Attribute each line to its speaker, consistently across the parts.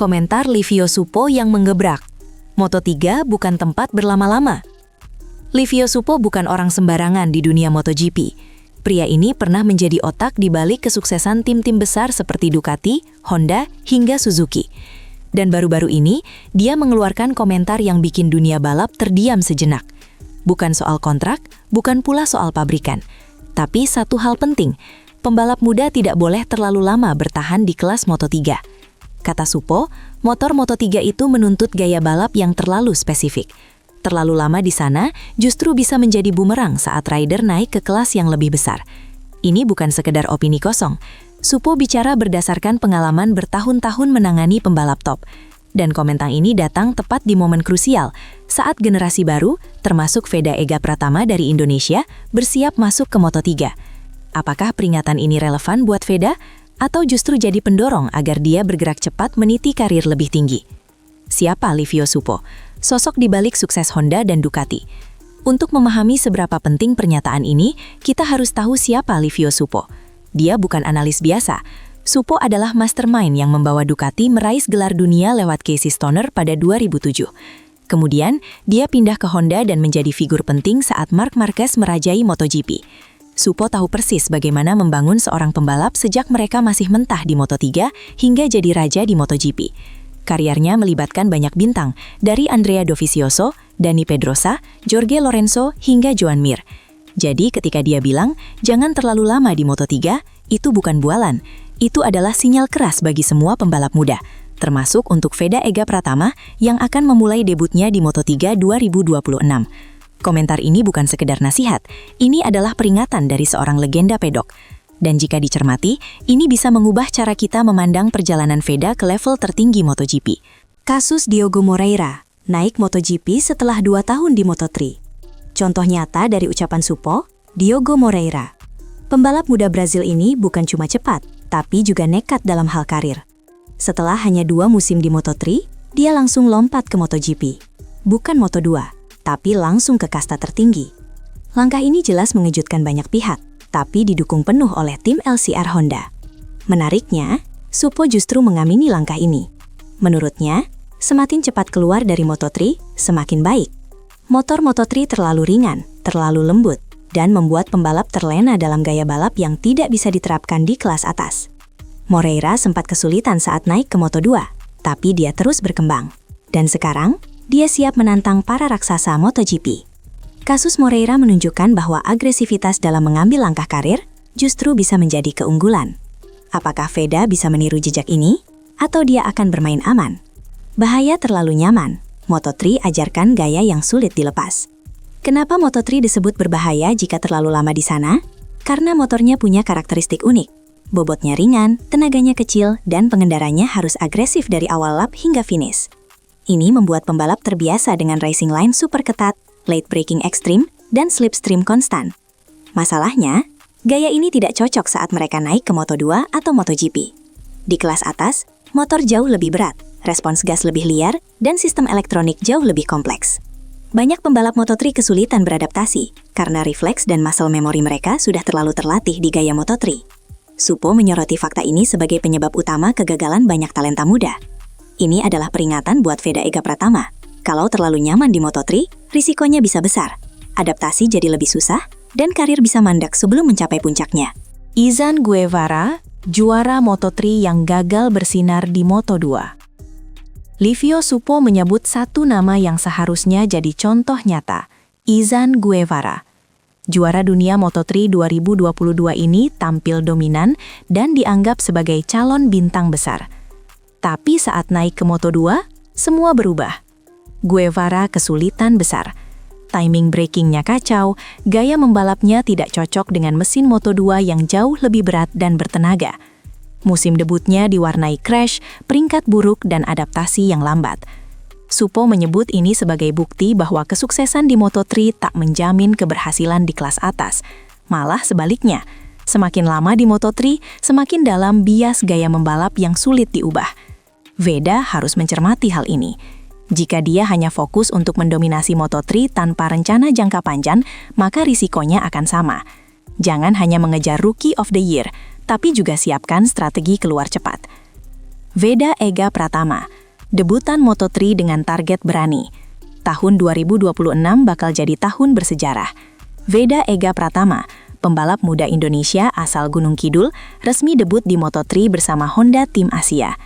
Speaker 1: Komentar Livio Suppo yang menggebrak. Moto3 bukan tempat berlama-lama. Livio Suppo bukan orang sembarangan di dunia MotoGP. Pria ini pernah menjadi otak di balik kesuksesan tim-tim besar seperti Ducati, Honda, hingga Suzuki. Dan baru-baru ini, dia mengeluarkan komentar yang bikin dunia balap terdiam sejenak. Bukan soal kontrak, bukan pula soal pabrikan. Tapi satu hal penting, pembalap muda tidak boleh terlalu lama bertahan di kelas Moto3. Kata Suppo, motor Moto3 itu menuntut gaya balap yang terlalu spesifik. Terlalu lama di sana justru bisa menjadi bumerang saat rider naik ke kelas yang lebih besar. Ini bukan sekedar opini kosong. Suppo bicara berdasarkan pengalaman bertahun-tahun menangani pembalap top. Dan komentar ini datang tepat di momen krusial, saat generasi baru, termasuk Veda Ega Pratama dari Indonesia, bersiap masuk ke Moto3. Apakah peringatan ini relevan buat Veda? Atau justru jadi pendorong agar dia bergerak cepat meniti karir lebih tinggi? Siapa Livio Suppo? Sosok di balik sukses Honda dan Ducati. Untuk memahami seberapa penting pernyataan ini, kita harus tahu siapa Livio Suppo. Dia bukan analis biasa. Suppo adalah mastermind yang membawa Ducati meraih gelar dunia lewat Casey Stoner pada 2007. Kemudian, dia pindah ke Honda dan menjadi figur penting saat Marc Marquez merajai MotoGP. Suppo tahu persis bagaimana membangun seorang pembalap sejak mereka masih mentah di Moto3 hingga jadi raja di MotoGP. Karyernya melibatkan banyak bintang, dari Andrea Dovizioso, Dani Pedrosa, Jorge Lorenzo, hingga Joan Mir. Jadi ketika dia bilang, jangan terlalu lama di Moto3, itu bukan bualan. Itu adalah sinyal keras bagi semua pembalap muda, termasuk untuk Veda Ega Pratama yang akan memulai debutnya di Moto3 2026. Komentar ini bukan sekedar nasihat, ini adalah peringatan dari seorang legenda pedok. Dan jika dicermati, ini bisa mengubah cara kita memandang perjalanan Veda ke level tertinggi MotoGP. Kasus Diogo Moreira, naik MotoGP setelah 2 tahun di Moto3. Contoh nyata dari ucapan Suppo, Diogo Moreira. Pembalap muda Brazil ini bukan cuma cepat, tapi juga nekat dalam hal karir. Setelah hanya 2 musim di Moto3, dia langsung lompat ke MotoGP. Bukan Moto2. Tapi langsung ke kasta tertinggi. Langkah ini jelas mengejutkan banyak pihak, tapi didukung penuh oleh tim LCR Honda. Menariknya, Suppo justru mengamini langkah ini. Menurutnya, semakin cepat keluar dari Moto3, semakin baik. Motor Moto3 terlalu ringan, terlalu lembut, dan membuat pembalap terlena dalam gaya balap yang tidak bisa diterapkan di kelas atas. Moreira sempat kesulitan saat naik ke Moto2, tapi dia terus berkembang. Dan sekarang, dia siap menantang para raksasa MotoGP. Kasus Moreira menunjukkan bahwa agresivitas dalam mengambil langkah karir justru bisa menjadi keunggulan. Apakah Veda bisa meniru jejak ini? Atau dia akan bermain aman? Bahaya terlalu nyaman. Moto3 ajarkan gaya yang sulit dilepas. Kenapa Moto3 disebut berbahaya jika terlalu lama di sana? Karena motornya punya karakteristik unik. Bobotnya ringan, tenaganya kecil, dan pengendaranya harus agresif dari awal lap hingga finish. Ini membuat pembalap terbiasa dengan racing line super ketat, late braking ekstrim, dan slipstream konstan. Masalahnya, gaya ini tidak cocok saat mereka naik ke Moto2 atau MotoGP. Di kelas atas, motor jauh lebih berat, respons gas lebih liar, dan sistem elektronik jauh lebih kompleks. Banyak pembalap Moto3 kesulitan beradaptasi, karena refleks dan muscle memory mereka sudah terlalu terlatih di gaya Moto3. Suppo menyoroti fakta ini sebagai penyebab utama kegagalan banyak talenta muda. Ini adalah peringatan buat Veda Ega Pratama. Kalau terlalu nyaman di Moto3, risikonya bisa besar. Adaptasi jadi lebih susah, dan karir bisa mandek sebelum mencapai puncaknya.
Speaker 2: Izan Guevara, juara Moto3 yang gagal bersinar di Moto2. Livio Suppo menyebut satu nama yang seharusnya jadi contoh nyata, Izan Guevara. Juara dunia Moto3 2022 ini tampil dominan dan dianggap sebagai calon bintang besar. Tapi saat naik ke Moto2, semua berubah. Guevara kesulitan besar. Timing brakingnya kacau, gaya membalapnya tidak cocok dengan mesin Moto2 yang jauh lebih berat dan bertenaga. Musim debutnya diwarnai crash, peringkat buruk, dan adaptasi yang lambat. Suppo menyebut ini sebagai bukti bahwa kesuksesan di Moto3 tak menjamin keberhasilan di kelas atas. Malah sebaliknya, semakin lama di Moto3, semakin dalam bias gaya membalap yang sulit diubah. Veda harus mencermati hal ini. Jika dia hanya fokus untuk mendominasi Moto3 tanpa rencana jangka panjang, maka risikonya akan sama. Jangan hanya mengejar Rookie of the Year, tapi juga siapkan strategi keluar cepat. Veda Ega Pratama, debutan Moto3 dengan target berani. Tahun 2026 bakal jadi tahun bersejarah. Veda Ega Pratama, pembalap muda Indonesia asal Gunung Kidul, resmi debut di Moto3 bersama Honda Tim Asia.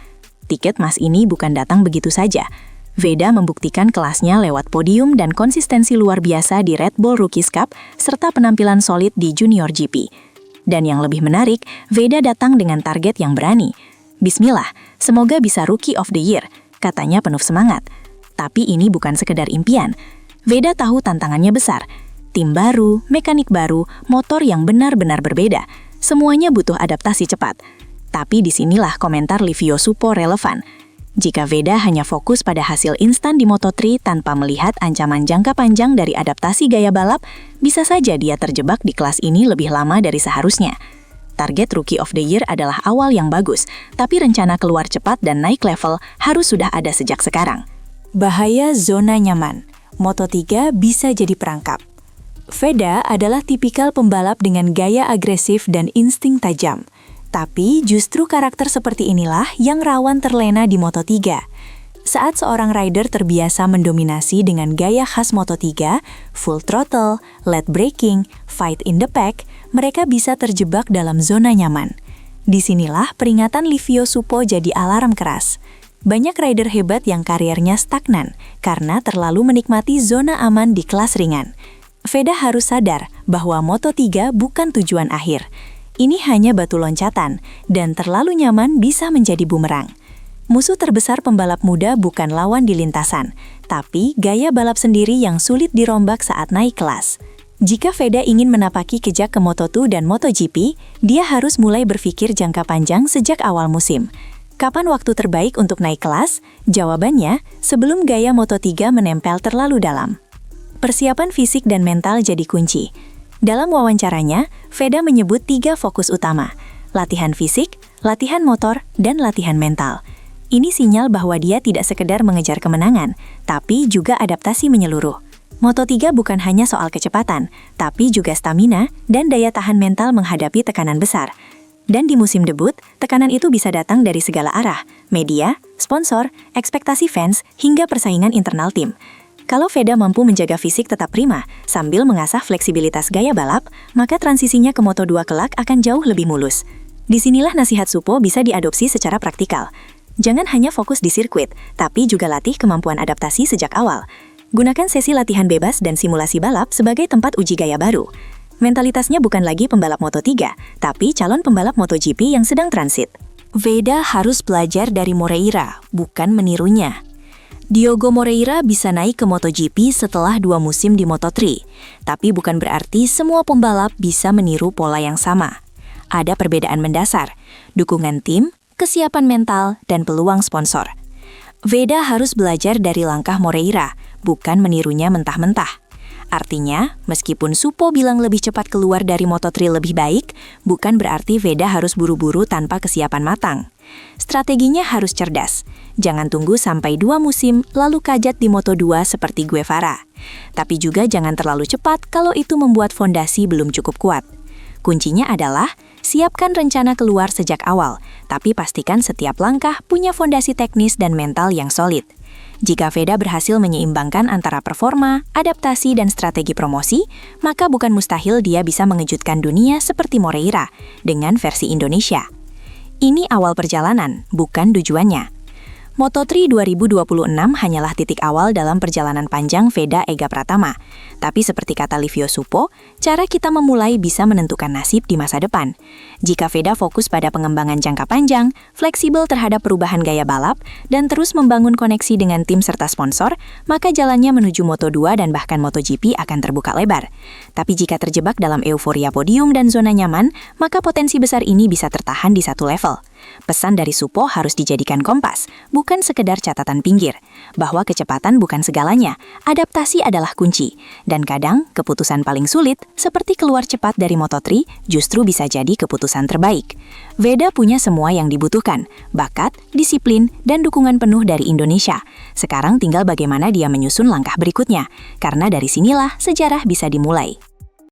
Speaker 2: Tiket emas ini bukan datang begitu saja. Veda membuktikan kelasnya lewat podium dan konsistensi luar biasa di Red Bull Rookies Cup, serta penampilan solid di Junior GP. Dan yang lebih menarik, Veda datang dengan target yang berani. Bismillah, semoga bisa Rookie of the Year, katanya penuh semangat. Tapi ini bukan sekedar impian. Veda tahu tantangannya besar. Tim baru, mekanik baru, motor yang benar-benar berbeda. Semuanya butuh adaptasi cepat. Tapi disinilah komentar Livio Suppo relevan. Jika Veda hanya fokus pada hasil instan di Moto3 tanpa melihat ancaman jangka panjang dari adaptasi gaya balap, bisa saja dia terjebak di kelas ini lebih lama dari seharusnya. Target Rookie of the Year adalah awal yang bagus, tapi rencana keluar cepat dan naik level harus sudah ada sejak sekarang.
Speaker 1: Bahaya zona nyaman. Moto3 bisa jadi perangkap. Veda adalah tipikal pembalap dengan gaya agresif dan insting tajam. Tapi justru karakter seperti inilah yang rawan terlena di Moto3. Saat seorang rider terbiasa mendominasi dengan gaya khas Moto3, full throttle, late braking, fight in the pack, mereka bisa terjebak dalam zona nyaman. Disinilah peringatan Livio Suppo jadi alarm keras. Banyak rider hebat yang karirnya stagnan karena terlalu menikmati zona aman di kelas ringan. Veda harus sadar bahwa Moto3 bukan tujuan akhir. Ini hanya batu loncatan, dan terlalu nyaman bisa menjadi bumerang. Musuh terbesar pembalap muda bukan lawan di lintasan, tapi gaya balap sendiri yang sulit dirombak saat naik kelas. Jika Veda ingin menapaki jejak ke Moto2 dan MotoGP, dia harus mulai berpikir jangka panjang sejak awal musim. Kapan waktu terbaik untuk naik kelas? Jawabannya, sebelum gaya Moto3 menempel terlalu dalam. Persiapan fisik dan mental jadi kunci. Dalam wawancaranya, Veda menyebut 3 fokus utama, latihan fisik, latihan motor, dan latihan mental. Ini sinyal bahwa dia tidak sekedar mengejar kemenangan, tapi juga adaptasi menyeluruh. Moto3 bukan hanya soal kecepatan, tapi juga stamina dan daya tahan mental menghadapi tekanan besar. Dan di musim debut, tekanan itu bisa datang dari segala arah, media, sponsor, ekspektasi fans, hingga persaingan internal tim. Kalau Veda mampu menjaga fisik tetap prima, sambil mengasah fleksibilitas gaya balap, maka transisinya ke Moto2 kelak akan jauh lebih mulus. Disinilah nasihat Suppo bisa diadopsi secara praktikal. Jangan hanya fokus di sirkuit, tapi juga latih kemampuan adaptasi sejak awal. Gunakan sesi latihan bebas dan simulasi balap sebagai tempat uji gaya baru. Mentalitasnya bukan lagi pembalap Moto3, tapi calon pembalap MotoGP yang sedang transit. Veda harus belajar dari Moreira, bukan menirunya. Diogo Moreira bisa naik ke MotoGP setelah 2 musim di Moto3, tapi bukan berarti semua pembalap bisa meniru pola yang sama. Ada perbedaan mendasar, dukungan tim, kesiapan mental, dan peluang sponsor. Veda harus belajar dari langkah Moreira, bukan menirunya mentah-mentah. Artinya, meskipun Suppo bilang lebih cepat keluar dari Moto3 lebih baik, bukan berarti Veda harus buru-buru tanpa kesiapan matang. Strateginya harus cerdas. Jangan tunggu sampai 2 musim lalu kajat di Moto2 seperti Guevara. Tapi juga jangan terlalu cepat kalau itu membuat fondasi belum cukup kuat. Kuncinya adalah siapkan rencana keluar sejak awal, tapi pastikan setiap langkah punya fondasi teknis dan mental yang solid. Jika Veda berhasil menyeimbangkan antara performa, adaptasi, dan strategi promosi, maka bukan mustahil dia bisa mengejutkan dunia seperti Moreira dengan versi Indonesia. Ini awal perjalanan, bukan tujuannya. Moto3 2026 hanyalah titik awal dalam perjalanan panjang Veda Ega Pratama. Tapi seperti kata Livio Suppo, cara kita memulai bisa menentukan nasib di masa depan. Jika Veda fokus pada pengembangan jangka panjang, fleksibel terhadap perubahan gaya balap, dan terus membangun koneksi dengan tim serta sponsor, maka jalannya menuju Moto2 dan bahkan MotoGP akan terbuka lebar. Tapi jika terjebak dalam euforia podium dan zona nyaman, maka potensi besar ini bisa tertahan di satu level. Pesan dari Suppo harus dijadikan kompas, bukan sekedar catatan pinggir, bahwa kecepatan bukan segalanya, adaptasi adalah kunci, dan kadang keputusan paling sulit, seperti keluar cepat dari Moto3, justru bisa jadi keputusan terbaik. Veda punya semua yang dibutuhkan, bakat, disiplin, dan dukungan penuh dari Indonesia. Sekarang tinggal bagaimana dia menyusun langkah berikutnya, karena dari sinilah sejarah bisa dimulai.